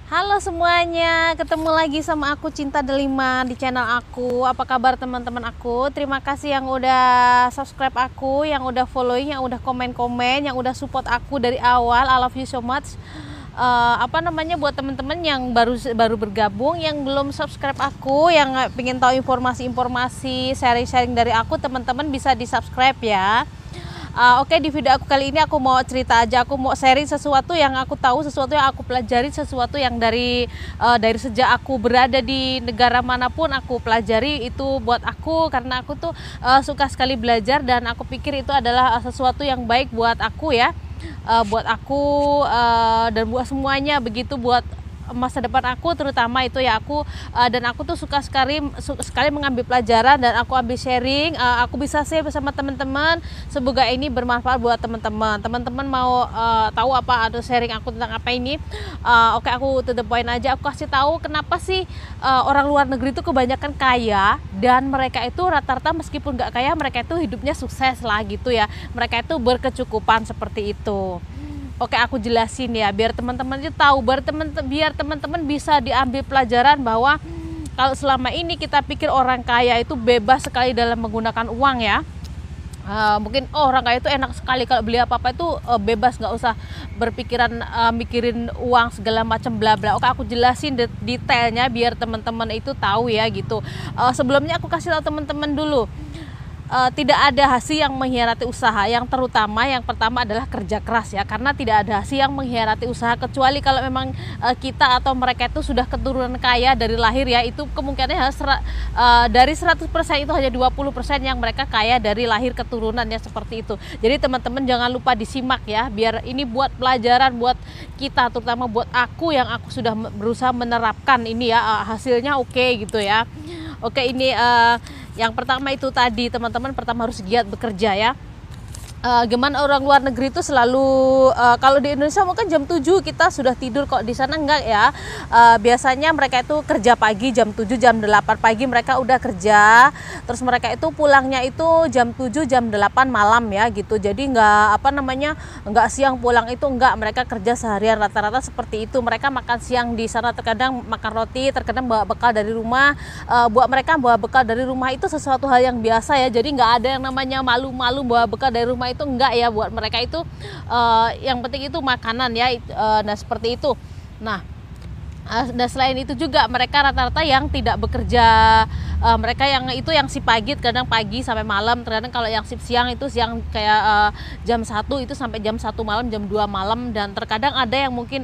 Halo semuanya, ketemu lagi sama aku Cinta Delima di channel aku. Apa kabar teman-teman aku? Terima kasih yang udah subscribe aku, yang udah following, yang udah komen-komen, yang udah support aku dari awal. I love you so much. Buat teman-teman yang baru bergabung, yang belum subscribe aku, yang pengen tahu informasi-informasi, sharing-sharing dari aku, teman-teman bisa di subscribe ya. Oke, di video aku kali ini aku mau cerita aja, aku mau sharing sesuatu yang aku tahu, sesuatu yang aku pelajari, sesuatu yang dari sejak aku berada di negara manapun aku pelajari itu buat aku, karena aku tuh suka sekali belajar dan aku pikir itu adalah sesuatu yang baik buat aku ya, buat aku dan buat semuanya begitu, buat masa depan aku terutama itu ya aku dan aku tuh suka sekali mengambil pelajaran dan aku ambil sharing, aku bisa share bersama teman-teman, semoga ini bermanfaat buat teman-teman mau tahu apa atau sharing aku tentang apa ini. Oke, aku to the point aja, aku kasih tahu kenapa sih orang luar negeri itu kebanyakan kaya dan mereka itu rata-rata meskipun nggak kaya mereka itu hidupnya sukses lah gitu ya, mereka itu berkecukupan seperti itu. Oke, aku jelasin ya biar teman-teman itu tahu, biar teman-teman bisa diambil pelajaran bahwa kalau selama ini kita pikir orang kaya itu bebas sekali dalam menggunakan uang ya. Mungkin orang kaya itu enak sekali kalau beli apa-apa itu bebas, nggak usah berpikiran mikirin uang segala macam bla bla. Oke, aku jelasin detailnya biar teman-teman itu tahu ya gitu. Sebelumnya aku kasih tahu teman-teman dulu, tidak ada hasil yang mengkhianati usaha. Yang pertama adalah kerja keras ya, karena tidak ada hasil yang mengkhianati usaha kecuali kalau memang kita atau mereka itu sudah keturunan kaya dari lahir ya, itu kemungkinannya dari 100% itu hanya 20% yang mereka kaya dari lahir keturunannya seperti itu. Jadi teman-teman jangan lupa disimak ya, biar ini buat pelajaran buat kita, terutama buat aku yang aku sudah berusaha menerapkan ini ya, hasilnya oke gitu ya. Oke, ini yang pertama itu tadi teman-teman, pertama harus giat bekerja ya. Gimana orang luar negeri itu selalu kalau di Indonesia mungkin jam 7 kita sudah tidur, kok di sana enggak ya. Biasanya mereka itu kerja pagi jam 7 jam 8 pagi mereka udah kerja, terus mereka itu pulangnya itu jam 7 jam 8 malam ya gitu. Jadi enggak siang pulang, itu enggak, mereka kerja seharian rata-rata seperti itu. Mereka makan siang di sana, terkadang makan roti, terkadang bawa bekal dari rumah. Buat mereka bawa bekal dari rumah itu sesuatu hal yang biasa ya, jadi nggak ada yang namanya malu-malu bawa bekal dari rumah, itu enggak ya. Buat mereka itu yang penting itu makanan ya. Nah seperti itu. Dan selain itu juga mereka rata-rata yang tidak bekerja, mereka yang si pagi, kadang pagi sampai malam, terkadang kalau yang shift siang itu siang kayak jam 1 itu sampai jam 1 malam, jam 2 malam, dan terkadang ada yang mungkin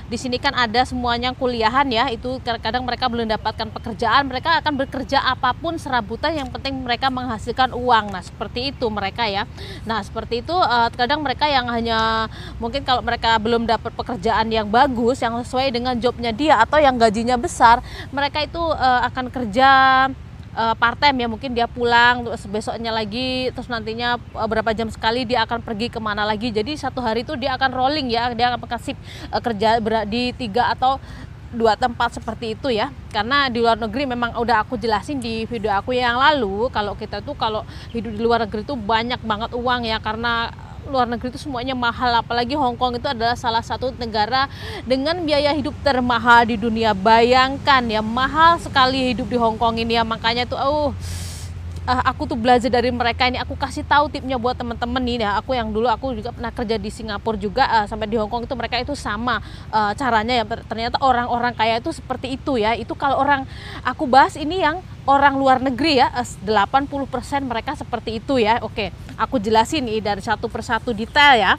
di sini kan ada semuanya kuliahan ya, itu kadang mereka belum dapatkan pekerjaan, mereka akan bekerja apapun serabutan, yang penting mereka menghasilkan uang. Nah seperti itu mereka ya. Nah seperti itu, terkadang mereka yang hanya mungkin kalau mereka belum dapat pekerjaan yang bagus yang sesuai dengan jobnya dia atau yang gajinya besar, mereka itu akan kerja part time ya, mungkin dia pulang terus besoknya lagi, terus nantinya berapa jam sekali dia akan pergi kemana lagi. Jadi satu hari itu dia akan rolling ya, dia akan kasih kerja di 3 atau 2 tempat seperti itu ya. Karena di luar negeri memang udah aku jelasin di video aku yang lalu, kalau kita tuh kalau hidup di luar negeri itu banyak banget uang ya, karena luar negeri itu semuanya mahal, apalagi Hong Kong itu adalah salah satu negara dengan biaya hidup termahal di dunia. Bayangkan ya, mahal sekali hidup di Hong Kong ini ya. Makanya tuh aku tuh belajar dari mereka ini, aku kasih tahu tipnya buat teman-teman nih ya. Aku juga pernah kerja di Singapura juga, sampai di Hong Kong itu mereka itu sama caranya ya. Ternyata orang-orang kaya itu seperti itu ya. Itu kalau orang aku bahas ini yang orang luar negeri ya, 80% mereka seperti itu ya. Oke, aku jelasin nih dari satu persatu detail ya.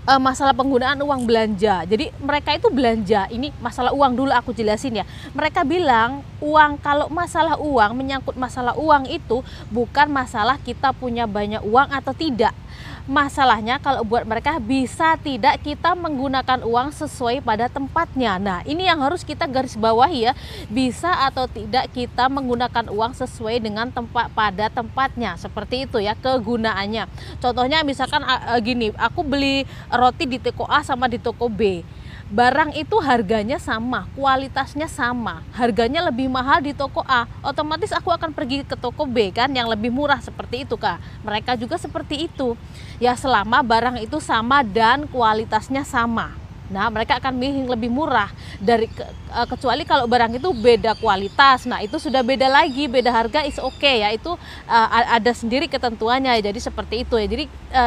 Masalah penggunaan uang belanja. Jadi mereka itu belanja, ini masalah uang dulu aku jelasin ya. Mereka bilang uang, kalau masalah uang, menyangkut masalah uang itu bukan masalah kita punya banyak uang atau tidak. Masalahnya kalau buat mereka bisa tidak kita menggunakan uang sesuai pada tempatnya. Nah ini yang harus kita garis bawahi ya, bisa atau tidak kita menggunakan uang sesuai dengan pada tempatnya, seperti itu ya kegunaannya. Contohnya misalkan gini, aku beli roti di toko A sama di toko B, barang itu harganya sama, kualitasnya sama, harganya lebih mahal di toko A, otomatis aku akan pergi ke toko B kan yang lebih murah, seperti itu Kak. Mereka juga seperti itu ya, selama barang itu sama dan kualitasnya sama. Nah, mereka akan milih yang lebih murah kecuali kalau barang itu beda kualitas. Nah, itu sudah beda lagi, beda harga is okay ya. Itu ada sendiri ketentuannya. Jadi seperti itu ya. Jadi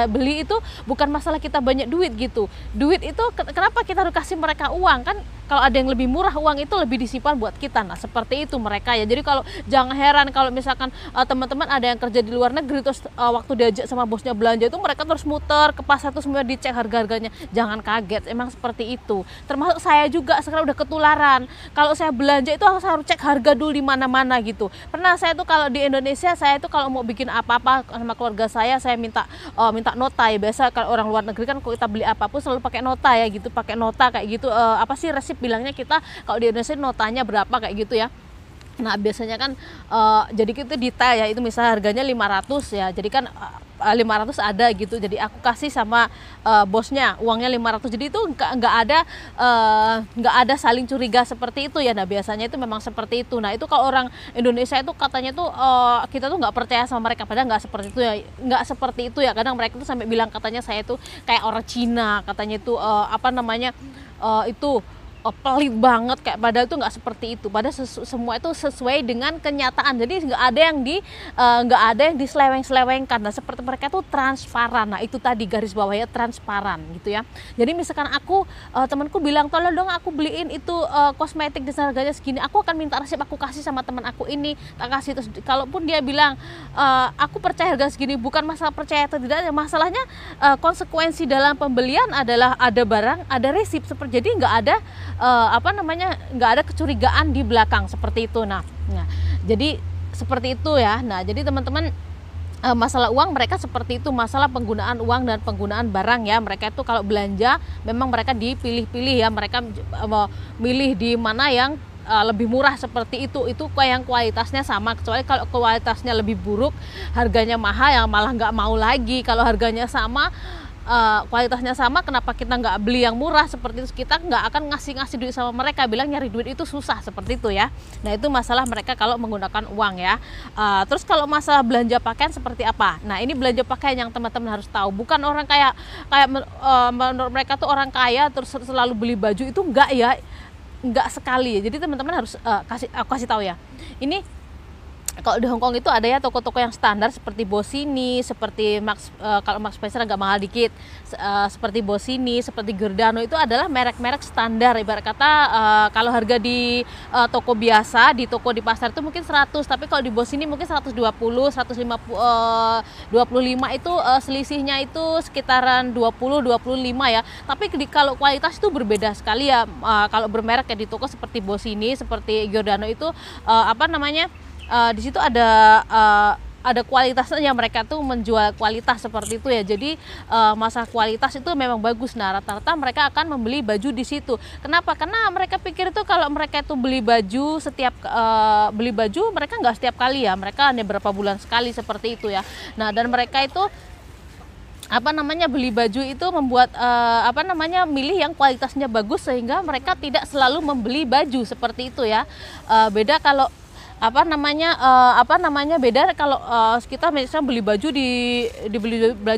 beli itu bukan masalah kita banyak duit gitu. Duit itu kenapa kita harus kasih mereka uang kan? Kalau ada yang lebih murah, uang itu lebih disimpan buat kita. Nah, seperti itu mereka ya. Jadi kalau jangan heran kalau misalkan teman-teman ada yang kerja di luar negeri terus waktu diajak sama bosnya belanja itu mereka terus muter ke pasar tuh semua dicek harga-harganya. Jangan kaget, emang seperti itu. Termasuk saya juga sekarang udah ketularan. Kalau saya belanja itu harus cek harga dulu di mana-mana gitu. Pernah saya tuh kalau di Indonesia saya tuh kalau mau bikin apa-apa sama keluarga saya minta nota ya. Biasa kalau orang luar negeri kan kalau kita beli apapun selalu pakai nota ya gitu, pakai nota kayak gitu. Apa sih resip bilangnya kita kalau di Indonesia notanya berapa kayak gitu ya. Nah biasanya kan jadi kita detail ya, itu misalnya harganya 500 ya, jadi kan 500 ada gitu, jadi aku kasih sama bosnya uangnya 500, jadi itu nggak ada saling curiga seperti itu ya. Nah biasanya itu memang seperti itu. Nah itu kalau orang Indonesia itu katanya tuh kita tuh nggak percaya sama mereka, padahal nggak seperti itu ya, nggak seperti itu ya. Kadang mereka tuh sampai bilang katanya saya tuh kayak orang Cina, katanya itu itu pelit banget, kayak padahal itu nggak seperti itu. Padahal semua itu sesuai dengan kenyataan. Jadi nggak ada yang diseleweng-selewengkan. Nah seperti mereka tuh transparan. Nah itu tadi garis bawahnya transparan gitu ya. Jadi misalkan aku temanku bilang tolong dong aku beliin itu kosmetik dengan harganya segini, aku akan minta resep, aku kasih sama teman aku ini, tak kasih. Terus kalaupun dia bilang aku percaya harga segini, bukan masalah percaya atau tidak, masalahnya konsekuensi dalam pembelian adalah ada barang, ada resip. Jadi nggak ada nggak ada kecurigaan di belakang seperti itu. Nah jadi seperti itu ya. Nah jadi teman-teman, masalah uang mereka seperti itu, masalah penggunaan uang dan penggunaan barang ya. Mereka itu kalau belanja memang mereka dipilih-pilih ya, mereka milih di mana yang lebih murah seperti itu kayak yang kualitasnya sama. Kecuali kalau kualitasnya lebih buruk, harganya mahal, yang malah nggak mau lagi. Kalau harganya sama, kualitasnya sama, kenapa kita nggak beli yang murah seperti itu? Kita nggak akan ngasih duit sama mereka, bilang nyari duit itu susah seperti itu ya. Nah itu masalah mereka kalau menggunakan uang ya. Terus kalau masalah belanja pakaian seperti apa? Nah ini belanja pakaian yang teman-teman harus tahu, bukan orang kayak menurut mereka tuh orang kaya terus selalu beli baju, itu enggak ya, enggak sekali ya. Jadi teman-teman harus aku kasih tahu ya. Ini kalau di Hong Kong itu ada ya toko-toko yang standar seperti Bossini, seperti kalau Max Spencer agak mahal dikit, seperti Bossini, seperti Giordano, itu adalah merek-merek standar. Ibarat kata kalau harga di toko biasa, di toko di pasar itu mungkin 100, tapi kalau di Bossini mungkin 120, 150, 25 itu selisihnya itu sekitaran 20, 25 ya. Tapi kalau kualitas itu berbeda sekali ya. Kalau bermerek ya di toko seperti Bossini, seperti Giordano itu di situ ada kualitasnya, mereka tuh menjual kualitas seperti itu ya. Jadi masalah kualitas itu memang bagus. Nah rata-rata mereka akan membeli baju di situ. Kenapa? Karena mereka pikir itu kalau mereka itu beli baju beli baju mereka nggak setiap kali ya, mereka hanya berapa bulan sekali seperti itu ya. Nah dan mereka itu beli baju itu membuat milih yang kualitasnya bagus, sehingga mereka tidak selalu membeli baju seperti itu ya. Beda kalau beda kalau kita misalnya beli baju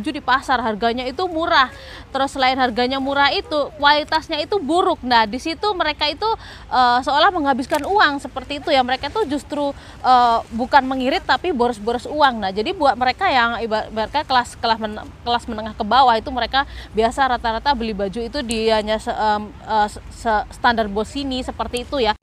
di pasar, harganya itu murah, terus selain harganya murah itu kualitasnya itu buruk. Nah di situ mereka itu seolah menghabiskan uang seperti itu ya. Mereka tuh justru bukan mengirit tapi boros-boros uang. Nah jadi buat mereka yang ibaratnya kelas menengah ke bawah itu, mereka biasa rata-rata beli baju itu hanya standar Bossini seperti itu ya.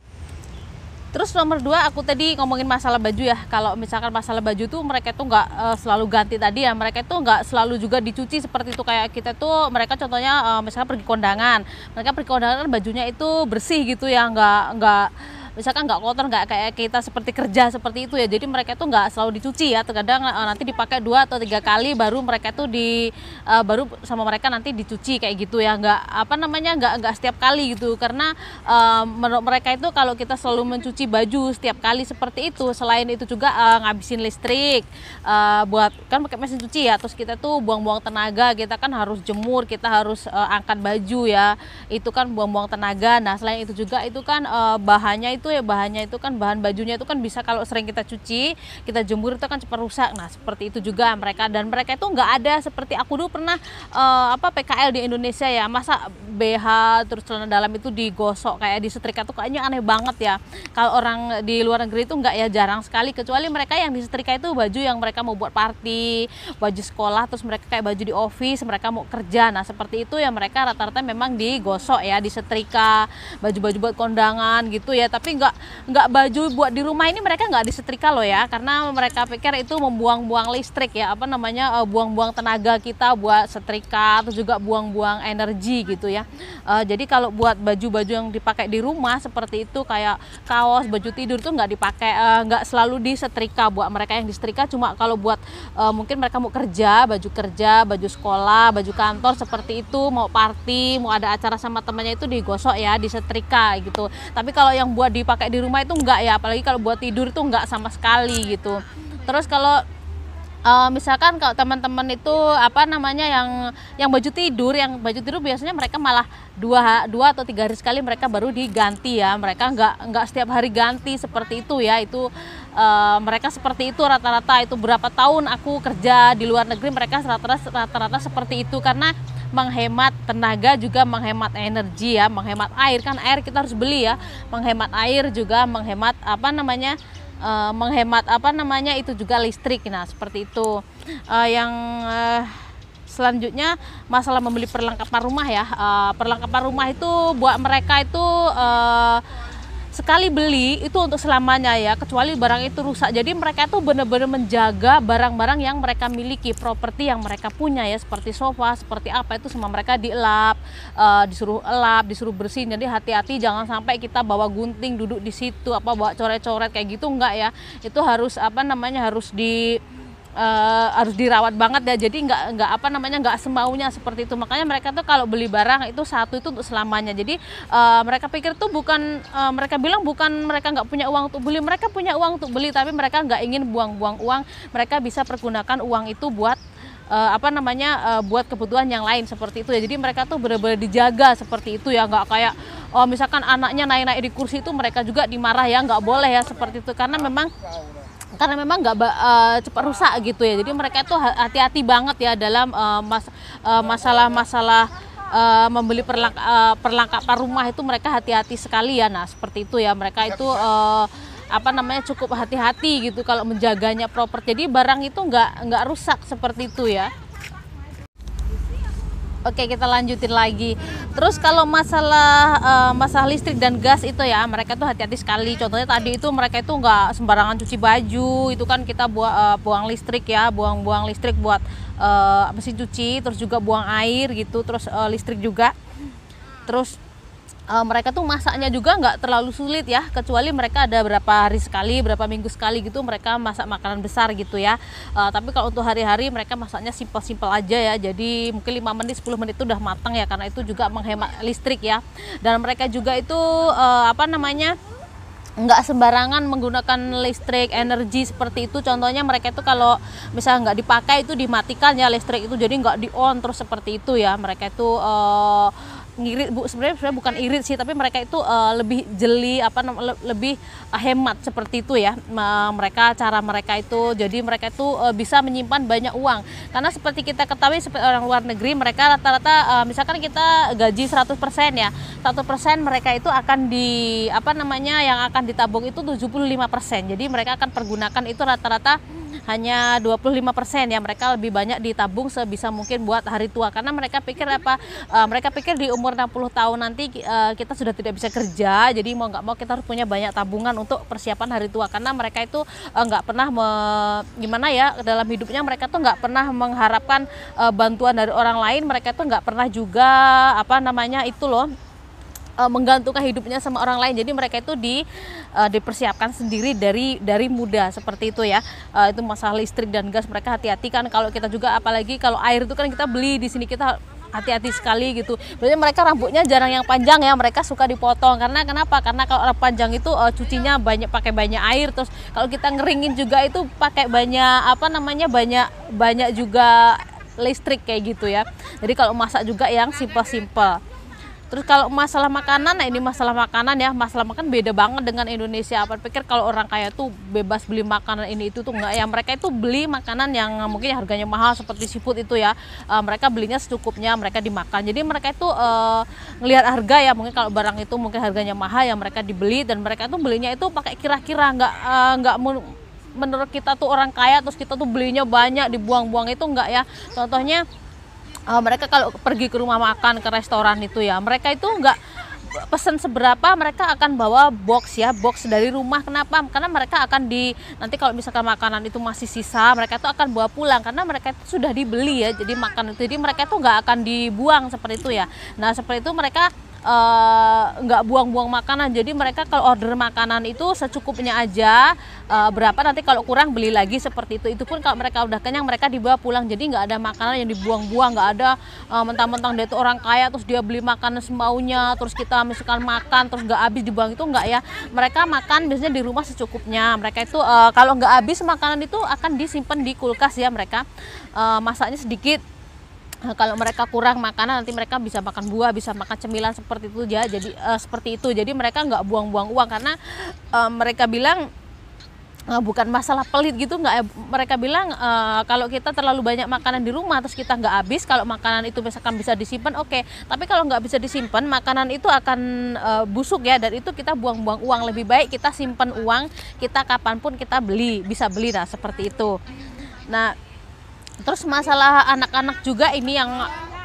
Terus nomor 2, aku tadi ngomongin masalah baju ya. Kalau misalkan masalah baju tuh mereka tuh nggak selalu ganti tadi ya, mereka tuh nggak selalu juga dicuci seperti itu. Kayak kita tuh, mereka contohnya misalkan pergi kondangan, mereka pergi kondangan bajunya itu bersih gitu ya, misalkan nggak kotor, nggak kayak kita seperti kerja seperti itu ya. Jadi mereka tuh nggak selalu dicuci ya, terkadang nanti dipakai 2 atau 3 kali baru mereka tuh baru sama mereka nanti dicuci kayak gitu ya. Nggak setiap kali gitu, karena menurut mereka itu kalau kita selalu mencuci baju setiap kali seperti itu, selain itu juga ngabisin listrik, buat kan pakai mesin cuci ya, terus kita tuh buang-buang tenaga, kita kan harus jemur, kita harus angkat baju ya, itu kan buang-buang tenaga. Nah selain itu juga itu kan bahannya itu itu ya bahannya itu kan bahan bajunya itu kan bisa kalau sering kita cuci, kita jemur itu kan cepat rusak. Nah seperti itu juga mereka, dan mereka itu nggak ada seperti aku dulu pernah PKL di Indonesia ya, masa BH terus celana dalam itu digosok kayak disetrika tuh kayaknya aneh banget ya. Kalau orang di luar negeri itu nggak ya, jarang sekali, kecuali mereka yang disetrika itu baju yang mereka mau buat party, baju sekolah, terus mereka kayak baju di office, mereka mau kerja. Nah seperti itu ya, mereka rata-rata memang digosok ya, disetrika, baju-baju buat kondangan gitu ya. Tapi nggak baju buat di rumah ini mereka nggak disetrika loh ya, karena mereka pikir itu membuang-buang listrik ya, apa namanya, buang-buang tenaga kita buat setrika, terus juga buang-buang energi gitu ya. Jadi kalau buat baju-baju yang dipakai di rumah seperti itu kayak kaos, baju tidur itu nggak dipakai, nggak selalu disetrika. Buat mereka yang disetrika cuma kalau buat mungkin mereka mau kerja, baju sekolah, baju kantor seperti itu, mau party, mau ada acara sama temannya itu digosok ya, disetrika gitu. Tapi kalau yang buat dipakai di rumah itu enggak ya, apalagi kalau buat tidur itu enggak sama sekali gitu. Terus kalau misalkan kalau teman-teman itu apa namanya yang baju tidur biasanya mereka malah dua atau 3 hari sekali mereka baru diganti ya. Mereka nggak setiap hari ganti seperti itu ya. Itu mereka seperti itu rata-rata. Itu berapa tahun aku kerja di luar negeri, mereka rata-rata seperti itu, karena menghemat tenaga juga menghemat energi ya, menghemat air, kan air kita harus beli ya, menghemat air juga menghemat itu juga listrik. Nah seperti itu. Selanjutnya masalah membeli perlengkapan rumah ya. Perlengkapan rumah itu buat mereka itu sekali beli itu untuk selamanya ya, kecuali barang itu rusak. Jadi mereka tuh benar-benar menjaga barang-barang yang mereka miliki, properti yang mereka punya ya, seperti sofa, seperti apa itu semua mereka dielap, disuruh bersihin. Jadi hati-hati jangan sampai kita bawa gunting duduk di situ, bawa coret-coret kayak gitu, enggak ya. Itu harus harus dirawat banget ya. Jadi nggak semaunya seperti itu. Makanya mereka tuh kalau beli barang itu satu itu untuk selamanya. Jadi mereka pikir tuh mereka bilang bukan mereka nggak punya uang untuk beli, mereka punya uang untuk beli, tapi mereka nggak ingin buang-buang uang. Mereka bisa pergunakan uang itu buat buat kebutuhan yang lain seperti itu ya. Jadi mereka tuh benar-benar dijaga seperti itu ya, nggak kayak misalkan anaknya naik-naik di kursi itu mereka juga dimarah ya, nggak boleh ya seperti itu, karena memang nggak cepat rusak gitu ya. Jadi mereka itu hati-hati banget ya dalam masalah membeli perlengkapan rumah itu, mereka hati-hati sekali ya. Nah seperti itu ya, mereka itu cukup hati-hati gitu kalau menjaganya proper. Jadi barang itu nggak rusak seperti itu ya. Oke, kita lanjutin lagi. Terus kalau masalah listrik dan gas itu ya, mereka tuh hati-hati sekali. Contohnya tadi itu mereka itu nggak sembarangan cuci baju, itu kan kita buang listrik ya, buang listrik buat mesin cuci, terus juga buang air gitu, terus listrik juga. Terus mereka tuh masaknya juga nggak terlalu sulit ya, kecuali mereka ada berapa hari sekali, berapa minggu sekali gitu mereka masak makanan besar gitu ya. Tapi kalau untuk hari-hari mereka masaknya simpel-simpel aja ya, jadi mungkin 5 menit 10 menit itu udah matang ya, karena itu juga menghemat listrik ya. Dan mereka juga itu nggak sembarangan menggunakan listrik, energi seperti itu. Contohnya mereka itu kalau misalnya nggak dipakai itu dimatikan ya listrik itu, jadi nggak di on terus seperti itu ya. Mereka itu ngirit, sebenarnya bukan irit sih, tapi mereka itu lebih jeli, lebih hemat seperti itu ya. Cara mereka itu, jadi mereka itu bisa menyimpan banyak uang, karena seperti kita ketahui, seperti orang luar negeri, mereka rata-rata misalkan kita gaji 100% ya, 100% mereka itu akan yang akan ditabung itu 75%. Jadi mereka akan pergunakan itu rata-rata hanya 25% ya. Mereka lebih banyak ditabung sebisa mungkin buat hari tua, karena mereka pikir mereka pikir di umur 60 tahun nanti kita sudah tidak bisa kerja, jadi mau nggak mau kita harus punya banyak tabungan untuk persiapan hari tua. Karena mereka itu nggak pernah dalam hidupnya mereka tuh nggak pernah mengharapkan bantuan dari orang lain. Mereka tuh nggak pernah juga menggantungkan hidupnya sama orang lain. Jadi mereka itu dipersiapkan sendiri dari muda seperti itu ya. Itu masalah listrik dan gas, mereka hati-hati kan. Kalau kita juga, apalagi kalau air itu kan kita beli di sini, kita hati-hati sekali gitu. Biasanya mereka rambutnya jarang yang panjang ya, mereka suka dipotong. Kenapa? Karena kalau panjang itu cucinya pakai banyak air. Terus kalau kita ngeringin juga itu pakai banyak banyak juga listrik kayak gitu ya. Jadi kalau masak juga yang simpel-simpel. Terus kalau masalah makanan, nah ini masalah makanan ya, masalah makan beda banget dengan Indonesia. Apa pikir kalau orang kaya tuh bebas beli makanan ini itu tuh enggak ya. Mereka itu beli makanan yang mungkin harganya mahal seperti seafood itu ya. Mereka belinya secukupnya, mereka dimakan. Jadi mereka itu ngelihat harga ya, mungkin kalau barang itu mungkin harganya mahal ya mereka dibeli, dan mereka tuh belinya itu pakai kira-kira, nggak menurut kita tuh orang kaya terus kita tuh belinya banyak dibuang-buang, itu enggak ya. Contohnya mereka kalau pergi ke rumah makan, ke restoran itu ya, mereka itu enggak pesan seberapa, mereka akan bawa box ya, box dari rumah. Kenapa? Karena mereka akan nanti kalau misalkan makanan itu masih sisa, mereka itu akan bawa pulang karena mereka itu sudah dibeli ya, jadi makan itu, jadi mereka itu nggak akan dibuang seperti itu ya. Nah seperti itu mereka nggak buang-buang makanan, jadi mereka kalau order makanan itu secukupnya aja, berapa nanti kalau kurang beli lagi seperti itu pun kalau mereka udah kenyang mereka dibawa pulang, jadi nggak ada makanan yang dibuang-buang, nggak ada mentang-mentang dia itu orang kaya terus dia beli makanan semaunya, terus kita misalkan makan terus nggak habis dibuang, itu nggak ya. Mereka makan biasanya di rumah secukupnya, mereka itu kalau nggak habis makanan itu akan disimpan di kulkas ya, mereka masaknya sedikit. Kalau mereka kurang makanan nanti mereka bisa makan buah, bisa makan cemilan seperti itu ya. Jadi seperti itu. Jadi mereka nggak buang-buang uang karena mereka bilang bukan masalah pelit gitu, nggak ya. Mereka bilang kalau kita terlalu banyak makanan di rumah terus kita nggak habis, kalau makanan itu misalkan bisa disimpan oke. Tapi kalau nggak bisa disimpan, makanan itu akan busuk ya, dan itu kita buang-buang uang. Lebih baik kita simpan uang, kita kapanpun kita bisa beli. Nah seperti itu. Nah terus masalah anak-anak juga ini yang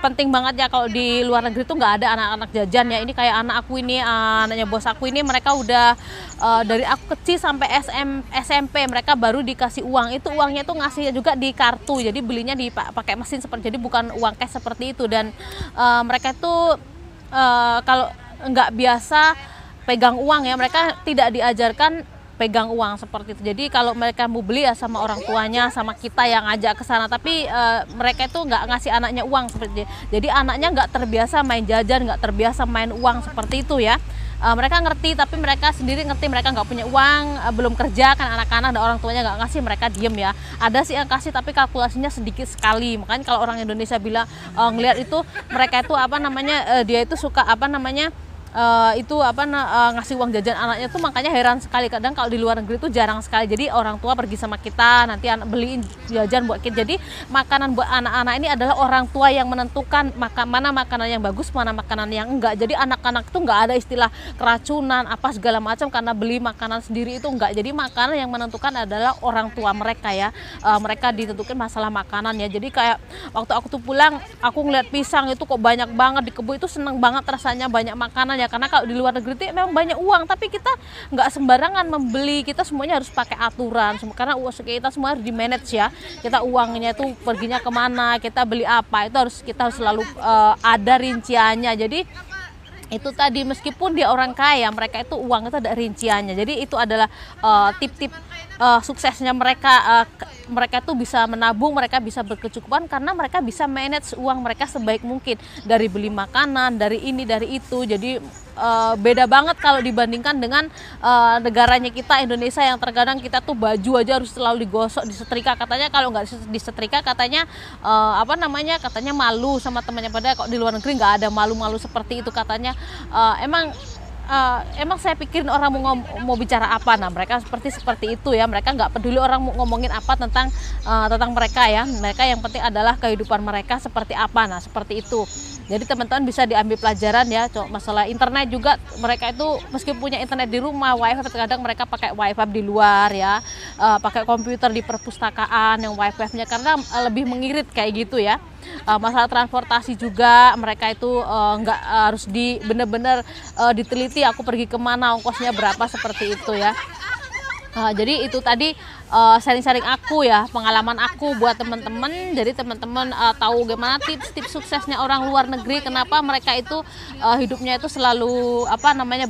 penting banget ya. Kalau di luar negeri tuh nggak ada anak-anak jajan ya. Ini kayak anak aku ini, anaknya bos aku ini, mereka udah dari aku kecil sampai SMP mereka baru dikasih uang. Itu uangnya tuh ngasih juga di kartu, jadi belinya pakai mesin seperti, jadi bukan uang cash seperti itu. Dan mereka tuh kalau nggak biasa pegang uang ya, mereka tidak diajarkan pegang uang seperti itu. Jadi kalau mereka mau beli ya sama orang tuanya, sama kita yang ngajak ke sana. Tapi mereka itu nggak ngasih anaknya uang seperti itu. Jadi anaknya nggak terbiasa main jajan, nggak terbiasa main uang seperti itu ya. Mereka ngerti, tapi mereka sendiri ngerti mereka nggak punya uang, belum kerja kan anak-anak, dan orang tuanya nggak ngasih, mereka diem ya. Ada sih yang kasih tapi kalkulasinya sedikit sekali. Makanya kalau orang Indonesia bilang ngelihat itu mereka itu apa namanya, dia itu suka apa namanya, ngasih uang jajan anaknya tuh, makanya heran sekali. Kadang kalau di luar negeri itu jarang sekali. Jadi orang tua pergi sama kita, nanti anak beliin jajan buat kita. Jadi makanan buat anak-anak ini adalah orang tua yang menentukan mana makanan yang bagus, mana makanan yang enggak. Jadi anak-anak itu nggak ada istilah keracunan apa segala macam karena beli makanan sendiri, itu enggak. Jadi makanan yang menentukan adalah orang tua mereka ya. Mereka ditentukan masalah makanan ya. Jadi kayak waktu aku tuh pulang, aku ngeliat pisang itu kok banyak banget di kebun, itu seneng banget rasanya, banyak makanan ya. Karena kalau di luar negeri itu memang banyak uang, tapi kita nggak sembarangan membeli, kita semuanya harus pakai aturan karena uang kita semua harus di manage ya. Kita uangnya itu perginya kemana, kita beli apa, itu kita harus selalu ada rinciannya. Jadi itu tadi, meskipun dia orang kaya, mereka itu uang itu ada rinciannya. Jadi itu adalah tip-tip suksesnya mereka. Mereka tuh bisa menabung, mereka bisa berkecukupan karena mereka bisa manage uang mereka sebaik mungkin, dari beli makanan, dari ini, dari itu. Jadi beda banget kalau dibandingkan dengan negaranya kita Indonesia, yang terkadang kita tuh baju aja harus selalu digosok, disetrika. Katanya kalau nggak disetrika katanya katanya malu sama temannya. Padahal kok di luar negeri nggak ada malu-malu seperti itu katanya. Emang saya pikirin orang mau bicara apa. Nah mereka seperti itu ya, mereka nggak peduli orang mau ngomongin apa tentang mereka ya. Mereka yang penting adalah kehidupan mereka seperti apa. Nah seperti itu. Jadi teman-teman bisa diambil pelajaran ya. Masalah internet juga, mereka itu meski punya internet di rumah, wifi, terkadang mereka pakai wifi di luar ya, pakai komputer di perpustakaan yang wifi-nya, karena lebih mengirit kayak gitu ya. Masalah transportasi juga, mereka itu nggak harus bener-bener diteliti aku pergi kemana, ongkosnya berapa, seperti itu ya. Jadi itu tadi sharing-sharing aku ya, pengalaman aku buat teman-teman. Jadi teman-teman tahu gimana tips-tips suksesnya orang luar negeri, kenapa mereka itu hidupnya itu selalu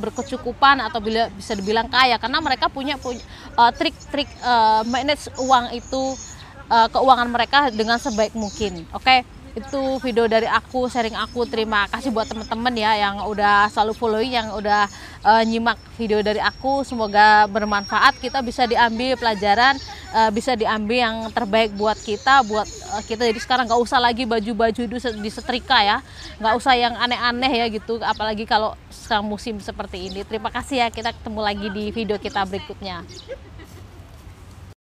berkecukupan atau bisa dibilang kaya, karena mereka punya trik-trik manage uang itu, keuangan mereka dengan sebaik mungkin. Oke. Itu video dari aku, sharing aku. Terima kasih buat teman-teman ya yang udah selalu following, yang udah nyimak video dari aku. Semoga bermanfaat, kita bisa diambil pelajaran, bisa diambil yang terbaik buat kita, jadi sekarang nggak usah lagi baju-baju itu disetrika ya, nggak usah yang aneh-aneh ya gitu, apalagi kalau sekarang musim seperti ini. Terima kasih ya, kita ketemu lagi di video kita berikutnya.